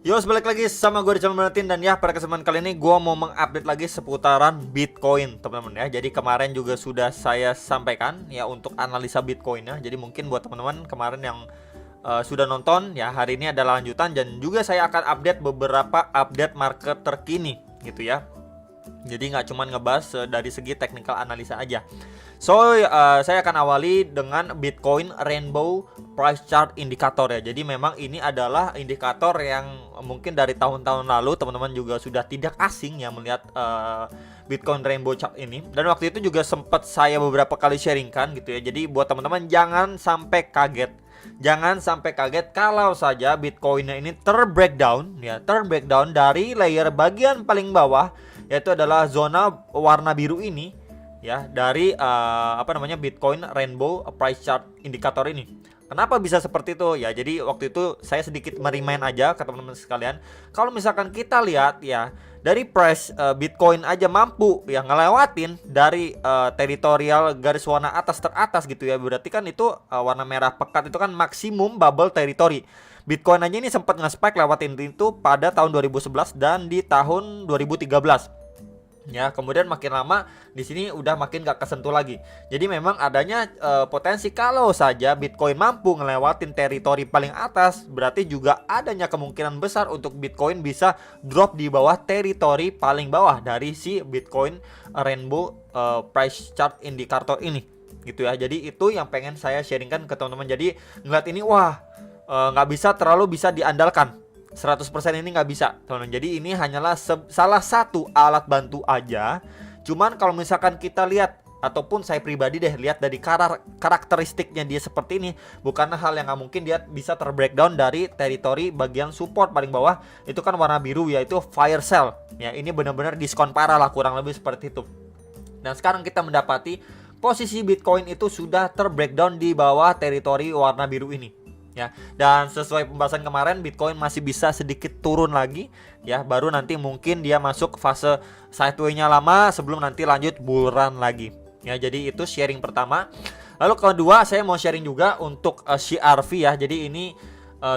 Yo, balik lagi sama gue di channel Martin. Dan ya, pada kesempatan kali ini gue mau mengupdate lagi seputaran Bitcoin, teman-teman ya. Jadi kemarin juga sudah saya sampaikan ya untuk analisa Bitcoinnya. Jadi mungkin buat teman-teman kemarin yang sudah nonton ya, hari ini adalah lanjutan. Dan juga saya akan update beberapa update market terkini gitu ya. Jadi nggak cuma ngebahas dari segi technical analisa aja. So, saya akan awali dengan Bitcoin Rainbow Price Chart Indicator ya. Jadi memang ini adalah indikator yang mungkin dari tahun-tahun lalu teman-teman juga sudah tidak asing ya melihat Bitcoin Rainbow Chart ini. Dan waktu itu juga sempat saya beberapa kali sharingkan gitu ya. Jadi buat teman-teman jangan sampai kaget. Jangan sampai kaget kalau saja Bitcoinnya ini terbreakdown dari layer bagian paling bawah, yaitu adalah zona warna biru ini ya, dari Bitcoin Rainbow Price Chart Indicator ini. Kenapa bisa seperti itu ya? Jadi waktu itu saya sedikit merimain aja ke teman-teman sekalian. Kalau misalkan kita lihat ya, dari price Bitcoin aja mampu ya ngelewatin dari teritorial garis warna atas teratas gitu ya. Berarti kan itu warna merah pekat itu kan maksimum bubble territory. Bitcoin aja ini sempat nge-spike lewatin itu pada tahun 2011 dan di tahun 2013. Ya, kemudian makin lama di sini udah makin gak kesentuh lagi. Jadi memang adanya potensi kalau saja Bitcoin mampu ngelewatin teritori paling atas, berarti juga adanya kemungkinan besar untuk Bitcoin bisa drop di bawah teritori paling bawah dari si Bitcoin Rainbow Price Chart Indicator ini gitu ya. Jadi itu yang pengen saya sharingkan ke teman-teman. Jadi ngeliat ini wah, nggak bisa terlalu bisa diandalkan. 100% ini nggak bisa, teman-teman. Jadi ini hanyalah salah satu alat bantu aja. Cuman kalau misalkan kita lihat, ataupun saya pribadi deh lihat dari karakteristiknya dia seperti ini, bukanlah hal yang nggak mungkin dia bisa terbreakdown dari teritori bagian support paling bawah. Itu kan warna biru, yaitu fire sale. Ya, ini benar-benar diskon parah lah, kurang lebih seperti itu. Dan sekarang kita mendapati posisi Bitcoin itu sudah terbreakdown di bawah teritori warna biru ini. Ya, dan sesuai pembahasan kemarin Bitcoin masih bisa sedikit turun lagi ya, baru nanti mungkin dia masuk fase sideway-nya lama sebelum nanti lanjut bull run lagi. Ya, jadi itu sharing pertama. Lalu kedua saya mau sharing juga untuk CRV ya. Jadi ini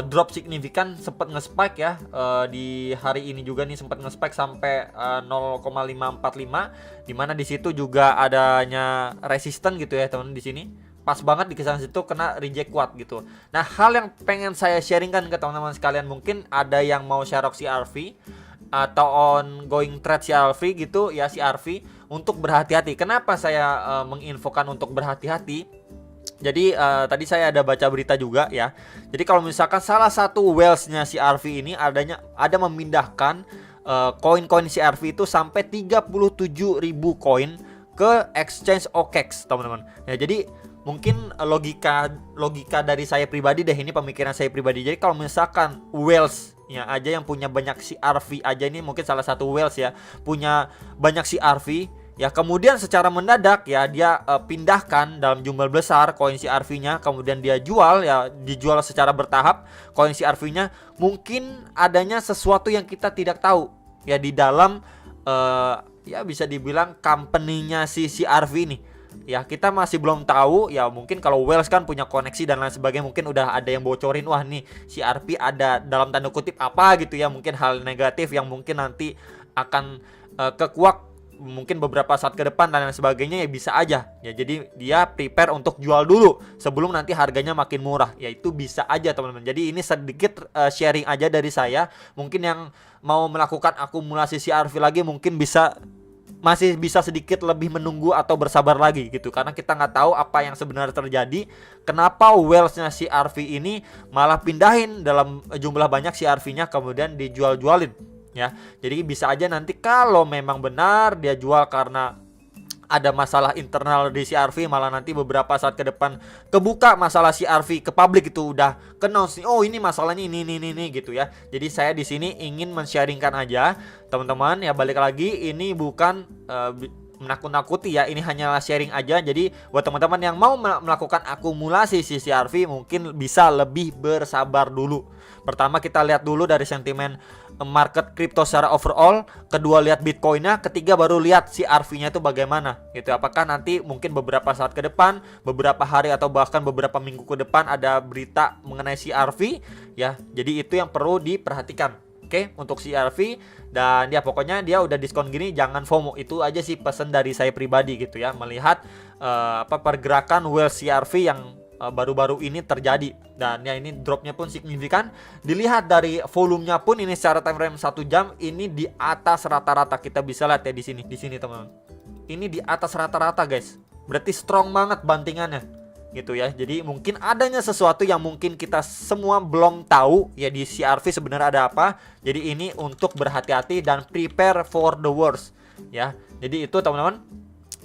drop signifikan, sempat nge-spike ya di hari ini juga nih, sempat nge-spike sampai 0,545, dimana di situ juga adanya resisten gitu ya teman-teman di sini. Pas banget di kisaran situ kena reject kuat gitu. Nah, hal yang pengen saya sharingkan ke teman-teman sekalian, mungkin ada yang mau sharok CRV atau ongoing trade CRV gitu ya, CRV untuk berhati-hati. Kenapa saya menginfokan untuk berhati-hati? Jadi tadi saya ada baca berita juga ya. Jadi kalau misalkan salah satu whales-nya CRV ini ada memindahkan koin-koin CRV itu sampai 37.000 koin ke exchange OKEX, teman-teman. Ya, jadi mungkin logika dari saya pribadi deh, ini pemikiran saya pribadi. Jadi kalau misalkan whales ya aja yang punya banyak CRV aja, ini mungkin salah satu whales ya punya banyak CRV ya, kemudian secara mendadak ya dia pindahkan dalam jumlah besar koin CRV-nya, kemudian dia jual ya, dijual secara bertahap koin CRV-nya, mungkin adanya sesuatu yang kita tidak tahu ya di dalam ya bisa dibilang company-nya si CRV ini. Ya, kita masih belum tahu ya, mungkin kalau whales kan punya koneksi dan lain sebagainya, mungkin udah ada yang bocorin wah nih si RP ada dalam tanda kutip apa gitu ya, mungkin hal negatif yang mungkin nanti akan kekuak mungkin beberapa saat ke depan dan lain sebagainya ya, bisa aja ya. Jadi dia prepare untuk jual dulu sebelum nanti harganya makin murah ya, itu bisa aja teman-teman. Jadi ini sedikit sharing aja dari saya. Mungkin yang mau melakukan akumulasi CRV lagi mungkin masih bisa sedikit lebih menunggu atau bersabar lagi gitu, karena kita nggak tahu apa yang sebenarnya terjadi. Kenapa whales-nya CRV ini malah pindahin dalam jumlah banyak CRV-nya kemudian dijual-jualin ya. Jadi bisa aja nanti kalau memang benar dia jual karena ada masalah internal di CRV, malah nanti beberapa saat ke depan kebuka masalah CRV ke publik, itu udah kenal sih, oh ini masalahnya ini gitu ya. Jadi saya di sini ingin men-sharingkan aja teman-teman ya, balik lagi ini bukan menakut-nakuti ya, ini hanyalah sharing aja. Jadi buat teman-teman yang mau melakukan akumulasi si CRV mungkin bisa lebih bersabar dulu. Pertama kita lihat dulu dari sentimen market crypto secara overall, kedua lihat Bitcoinnya, ketiga baru lihat CRV-nya itu bagaimana gitu. Apakah nanti mungkin beberapa saat ke depan, beberapa hari atau bahkan beberapa minggu ke depan ada berita mengenai CRV ya. Jadi itu yang perlu diperhatikan. Oke, untuk CRV. Dan ya pokoknya dia udah diskon gini, jangan FOMO. Itu aja sih pesan dari saya pribadi gitu ya, melihat pergerakan whale CRV yang baru-baru ini terjadi. Dan ya ini dropnya pun signifikan. Dilihat dari volumenya pun ini secara time frame 1 jam ini di atas rata-rata. Kita bisa lihat ya di sini teman-teman. Ini di atas rata-rata guys. Berarti strong banget bantingannya gitu ya. Jadi mungkin adanya sesuatu yang mungkin kita semua belum tahu ya di CRV sebenarnya ada apa. Jadi ini untuk berhati-hati dan prepare for the worst ya. Jadi itu teman-teman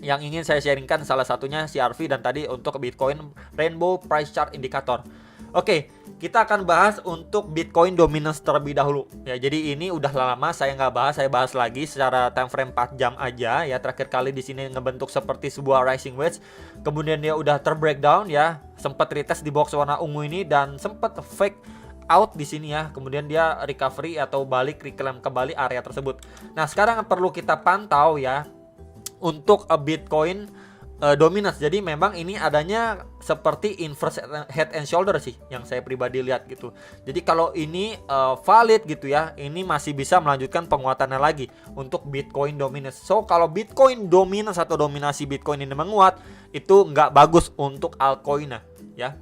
yang ingin saya sharingkan, salah satunya CRV dan tadi untuk Bitcoin Rainbow Price Chart Indicator. Oke, kita akan bahas untuk Bitcoin dominance terlebih dahulu ya. Jadi ini udah lama saya nggak bahas, saya bahas lagi secara time frame 4 jam aja ya. Terakhir kali di sini ngebentuk seperti sebuah rising wedge, kemudian dia udah terbreakdown ya, sempat retest di box warna ungu ini dan sempat fake out di sini ya. Kemudian dia recovery atau balik reclaim kembali area tersebut. Nah, sekarang yang perlu kita pantau ya untuk Bitcoin dominance. Jadi memang ini adanya seperti inverse head and shoulder sih yang saya pribadi lihat gitu. Jadi kalau ini valid gitu ya, ini masih bisa melanjutkan penguatannya lagi untuk Bitcoin dominance. So kalau Bitcoin dominance atau dominasi Bitcoin ini menguat, itu nggak bagus untuk altcoinnya ya.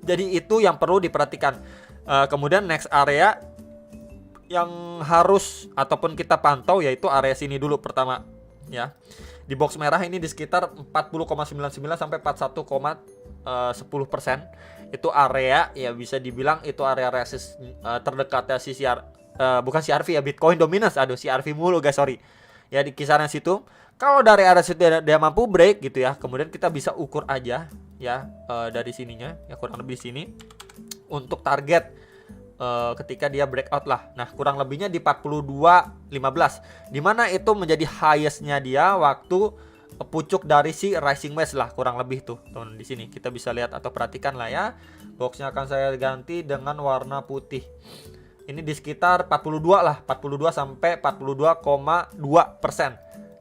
Jadi itu yang perlu diperhatikan. Kemudian next area yang harus ataupun kita pantau yaitu area sini dulu pertama ya. Di box merah ini di sekitar 40,99 sampai 41,10%. Itu area ya, bisa dibilang itu area resist terdekatnya si bukan CRV ya, Bitcoin dominance. Aduh, CRV mulu guys, sorry. Ya di kisaran situ. Kalau dari area situ dia mampu break gitu ya, kemudian kita bisa ukur aja ya dari sininya ya, kurang lebih sini untuk target ketika dia breakout lah. Nah, kurang lebihnya di 42.15, dimana itu menjadi highestnya dia waktu pucuk dari si rising wedge lah, kurang lebih tuh teman. Di sini kita bisa lihat atau perhatikan lah ya. Boxnya akan saya ganti dengan warna putih. Ini di sekitar 42 lah, 42 sampai 42,2%.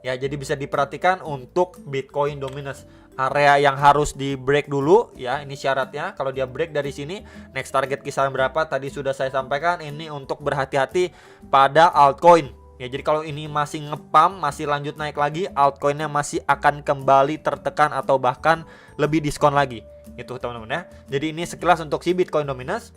Ya, jadi bisa diperhatikan untuk Bitcoin dominance. Area yang harus di break dulu ya, ini syaratnya. Kalau dia break dari sini, next target kisaran berapa tadi sudah saya sampaikan. Ini untuk berhati-hati pada altcoin ya. Jadi kalau ini masih ngepam, masih lanjut naik lagi, altcoinnya masih akan kembali tertekan atau bahkan lebih diskon lagi. Itu teman-teman ya. Jadi ini sekilas untuk si Bitcoin dominance.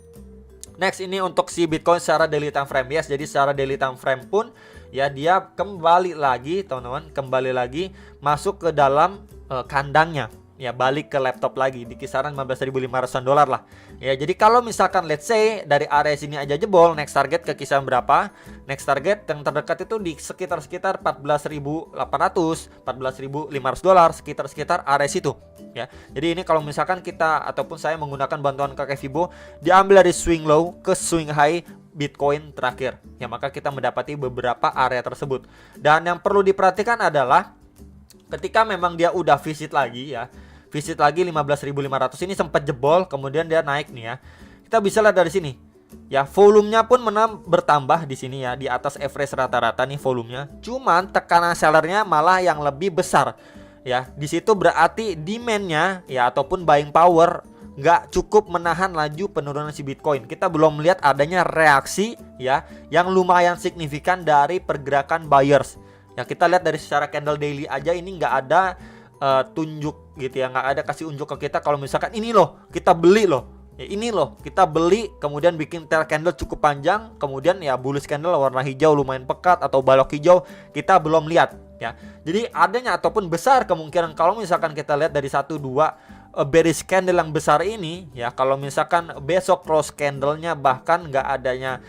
Next ini untuk si Bitcoin secara daily time frame ya. Jadi secara daily time frame pun ya dia kembali lagi teman-teman, kembali lagi masuk ke dalam kandangnya ya, balik ke laptop lagi di kisaran 15.500 dolar lah ya. Jadi kalau misalkan let's say dari area sini aja jebol, next target ke kisaran berapa? Next target yang terdekat itu di sekitar 14.800 14.500 dolar, sekitar area situ ya. Jadi ini kalau misalkan kita ataupun saya menggunakan bantuan kakek Fibo, diambil dari swing low ke swing high Bitcoin terakhir ya, maka kita mendapati beberapa area tersebut. Dan yang perlu diperhatikan adalah ketika memang dia udah visit lagi ya, visit lagi 15.500 ini sempat jebol, kemudian dia naik nih ya. Kita bisa lihat dari sini ya, volumenya pun bertambah di sini ya, di atas average rata-rata nih volumenya. Cuman tekanan sellernya malah yang lebih besar ya. Di situ berarti demandnya ya ataupun buying power nggak cukup menahan laju penurunan si Bitcoin. Kita belum melihat adanya reaksi ya yang lumayan signifikan dari pergerakan buyers. Ya kita lihat dari secara candle daily aja ini nggak ada tunjuk gitu ya, nggak ada kasih unjuk ke kita kalau misalkan ini loh kita beli loh ya, ini loh kita beli, kemudian bikin tail candle cukup panjang, kemudian ya bullish candle warna hijau lumayan pekat atau balok hijau, kita belum lihat ya. Jadi adanya ataupun besar kemungkinan kalau misalkan kita lihat dari 1-2 bearish candle yang besar ini ya, kalau misalkan besok close candlenya bahkan nggak adanya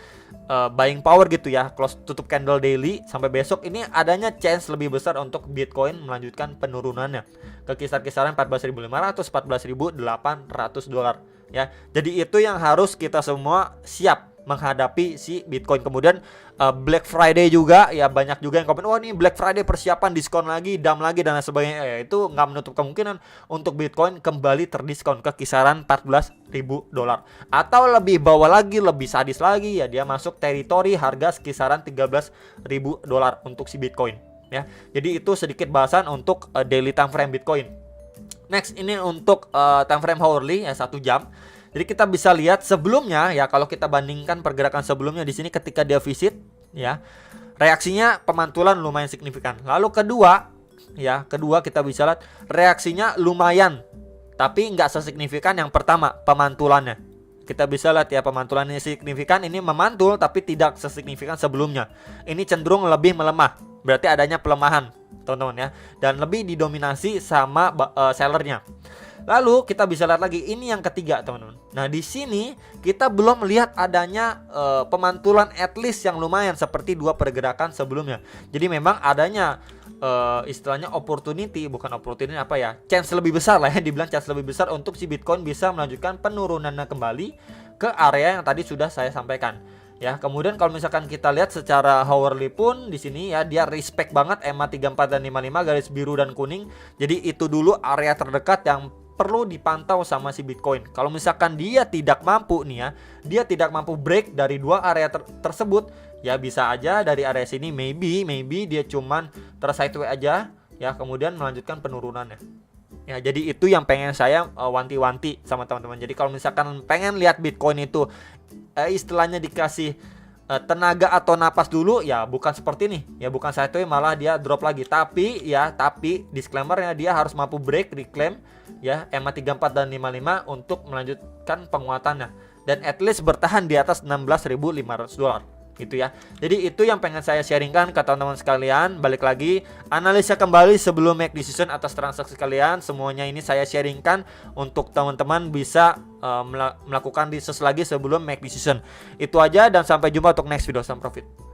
buying power gitu ya, close tutup candle daily sampai besok, ini adanya chance lebih besar untuk Bitcoin melanjutkan penurunannya ke kisar-kisaran 14.500 14.800 dolar ya. Jadi itu yang harus kita semua siap menghadapi si Bitcoin. Kemudian Black Friday juga ya, banyak juga yang komen, wah ini Black Friday persiapan diskon lagi, dam lagi dan lain sebagainya ya. Itu nggak menutup kemungkinan untuk Bitcoin kembali terdiskon ke kisaran 14.000 dolar atau lebih bawah lagi, lebih sadis lagi ya, dia masuk teritori harga kisaran 13.000 dolar untuk si Bitcoin ya. Jadi itu sedikit bahasan untuk daily time frame Bitcoin. Next ini untuk time frame hourly ya, 1 jam. Jadi kita bisa lihat sebelumnya ya, kalau kita bandingkan pergerakan sebelumnya di sini ketika dia visit ya, reaksinya pemantulan lumayan signifikan. Lalu kedua kita bisa lihat reaksinya lumayan, tapi nggak sesignifikan yang pertama pemantulannya. Kita bisa lihat ya, pemantulannya signifikan, ini memantul tapi tidak sesignifikan sebelumnya. Ini cenderung lebih melemah, berarti adanya pelemahan teman-teman ya, dan lebih didominasi sama sellernya. Lalu kita bisa lihat lagi, ini yang ketiga teman-teman. Nah di sini kita belum melihat adanya pemantulan at least yang lumayan seperti dua pergerakan sebelumnya. Jadi memang adanya istilahnya opportunity, bukan opportunity apa ya, chance lebih besar lah ya, dibilang chance lebih besar untuk si Bitcoin bisa melanjutkan penurunannya kembali ke area yang tadi sudah saya sampaikan. Ya, kemudian kalau misalkan kita lihat secara hourly pun di sini ya, dia respect banget EMA 34 dan 55 garis biru dan kuning. Jadi itu dulu area terdekat yang perlu dipantau sama si Bitcoin. Kalau misalkan dia tidak mampu nih ya, dia tidak mampu break dari dua area tersebut, ya bisa aja dari area sini maybe dia cuman tersideways aja ya, kemudian melanjutkan penurunannya. Ya, jadi itu yang pengen saya wanti-wanti sama teman-teman. Jadi kalau misalkan pengen lihat Bitcoin itu istilahnya dikasih tenaga atau napas dulu, ya bukan seperti ini ya, bukan sideways malah dia drop lagi, tapi disclaimernya dia harus mampu break, reclaim ya EMA 34 dan 55 untuk melanjutkan penguatannya, dan at least bertahan di atas $16.500 gitu ya. Jadi itu yang pengen saya sharingkan ke teman-teman sekalian. Balik lagi, analisa kembali sebelum make decision atas transaksi kalian. Semuanya ini saya sharingkan untuk teman-teman bisa melakukan research lagi sebelum make decision. Itu aja, dan sampai jumpa untuk next video. Salam profit.